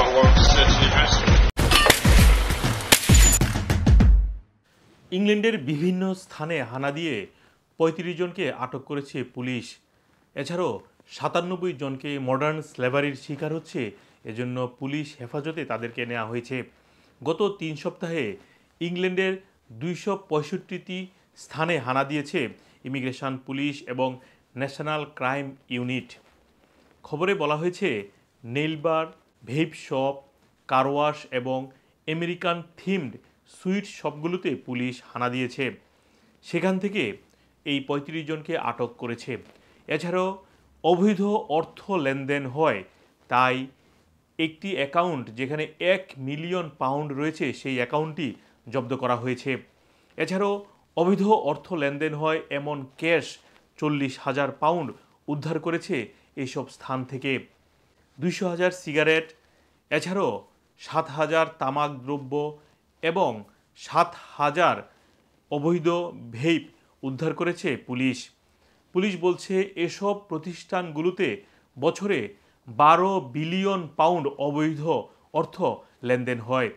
got warrants to search and arrest him. ইংল্যান্ডের বিভিন্ন স্থানে হানা দিয়ে ৩৫ জনকে আটক করেছে পুলিশ। এছাড়াও ৯৭ জনকে মডার্ন স্লেভারির শিকার হচ্ছে, এজন্য পুলিশ হেফাজতে তাদেরকে নেওয়া হয়েছে। গত ৩ সপ্তাহে ইংল্যান্ডের ২৬৫টি স্থানে হানা দিয়েছে ইমিগ্রেশন পুলিশ এবং ন্যাশনাল ক্রাইম ইউনিট। খবরে বলা হয়েছে নেইল বার, ভেইপ শপ, কারওয়াশ এবং আমেরিকান থিমড সুইট শপগুলোতে পুলিশ হানা দিয়েছে। সেখান থেকে এই ৩৫ জনকে আটক করেছে। এছাড়াও অবৈধ অর্থ লেনদেন হয়, তাই একটি অ্যাকাউন্ট যেখানে ১ মিলিয়ন পাউন্ড রয়েছে সেই অ্যাকাউন্টটি জব্দ করা হয়েছে। এছাড়াও অবৈধ অর্থ লেনদেন হয় এমন ক্যাশ ৪০,০০০ পাউন্ড উদ্ধার করেছে এইসব স্থান থেকে। ২০০,০০০ সিগারেট, এছাড়াও ৭,০০০ তামাক দ্রব্য এবং ৭,০০০ অবৈধ ভেইপ উদ্ধার করেছে পুলিশ। পুলিশ বলছে এসব প্রতিষ্ঠানগুলোতে বছরে ১২ বিলিয়ন পাউন্ড অবৈধ অর্থ লেনদেন হয়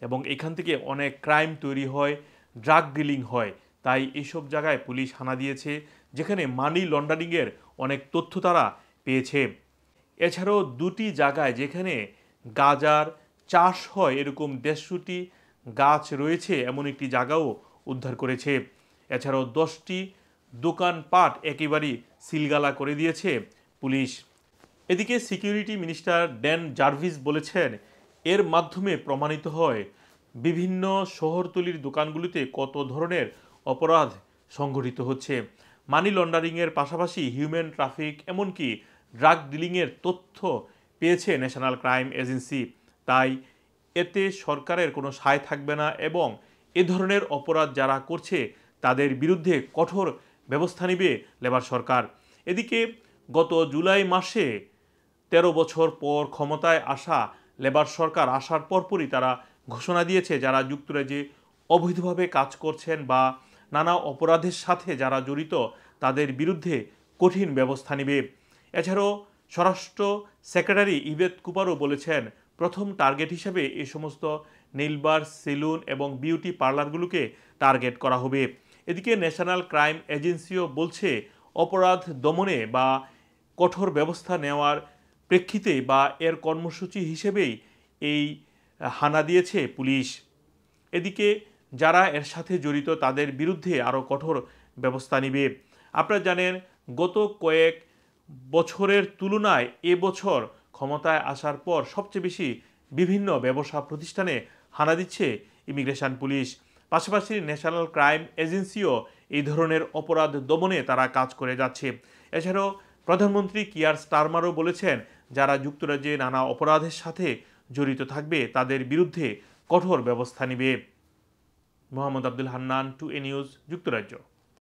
এবং এখান থেকে অনেক ক্রাইম তৈরি হয়, ড্রাগ ডিলিং হয়। তাই এসব জায়গায় পুলিশ হানা দিয়েছে, যেখানে মানি লন্ডারিংয়ের অনেক তথ্য তারা পেয়েছে। এছাড়াও ২টি জায়গায় যেখানে গাঁজার চাষ হয় এরকম ১৫০টি গাছ রয়েছে এমন একটি জায়গাও উদ্ধার করেছে। এছাড়াও ১০টি দোকানপাট একেবারেই সিলগালা করে দিয়েছে পুলিশ। এদিকে সিকিউরিটি মিনিস্টার ড্যান জার্ভিস বলেছেন, এর মাধ্যমে প্রমাণিত হয় বিভিন্ন শহরতলির দোকানগুলিতে কত ধরনের অপরাধ সংঘটিত হচ্ছে। মানি লন্ডারিংয়ের পাশাপাশি হিউম্যান ট্রাফিক এমনকি ড্রাগ ডিলিংয়ের তথ্য পেয়েছে ন্যাশনাল ক্রাইম এজেন্সি। তাই এতে সরকারের কোনো সায় থাকবে না এবং এ ধরনের অপরাধ যারা করছে তাদের বিরুদ্ধে কঠোর ব্যবস্থা নেবে লেবার সরকার। এদিকে গত জুলাই মাসে ১৩ বছর পর ক্ষমতায় আসা লেবার সরকার আসার পরপরই তারা ঘোষণা দিয়েছে যারা যুক্তরাজ্যে অবৈধভাবে কাজ করছেন বা নানা অপরাধের সাথে যারা জড়িত তাদের বিরুদ্ধে কঠিন ব্যবস্থা নেবে। এছাড়াও স্বরাষ্ট্র সেক্রেটারি ইভেট কুপারও বলেছেন, প্রথম টার্গেট হিসেবে এই সমস্ত নেইল বার, সেলুন এবং বিউটি পার্লারগুলোকে টার্গেট করা হবে। এদিকে ন্যাশনাল ক্রাইম এজেন্সিও বলছে অপরাধ দমনে বা কঠোর ব্যবস্থা নেওয়ার প্রেক্ষিতে বা এর কর্মসূচি হিসেবেই এই হানা দিয়েছে পুলিশ। এদিকে যারা এর সাথে জড়িত তাদের বিরুদ্ধে আরও কঠোর ব্যবস্থা নেবে। আপনারা জানেন গত কয়েক বছরের তুলনায় এবছর ক্ষমতায় আসার পর সবচেয়ে বেশি বিভিন্ন ব্যবসা প্রতিষ্ঠানে হানা দিচ্ছে ইমিগ্রেশন পুলিশ। পাশাপাশি ন্যাশনাল ক্রাইম এজেন্সিও এই ধরনের অপরাধ দমনে তারা কাজ করে যাচ্ছে। এছাড়াও প্রধানমন্ত্রী কিয়ার স্টারমারও বলেছেন যারা যুক্তরাজ্যে নানা অপরাধের সাথে জড়িত থাকবে তাদের বিরুদ্ধে কঠোর ব্যবস্থা নেবে। মোহাম্মদ আব্দুল হান্নান, 2A নিউজ, যুক্তরাজ্য।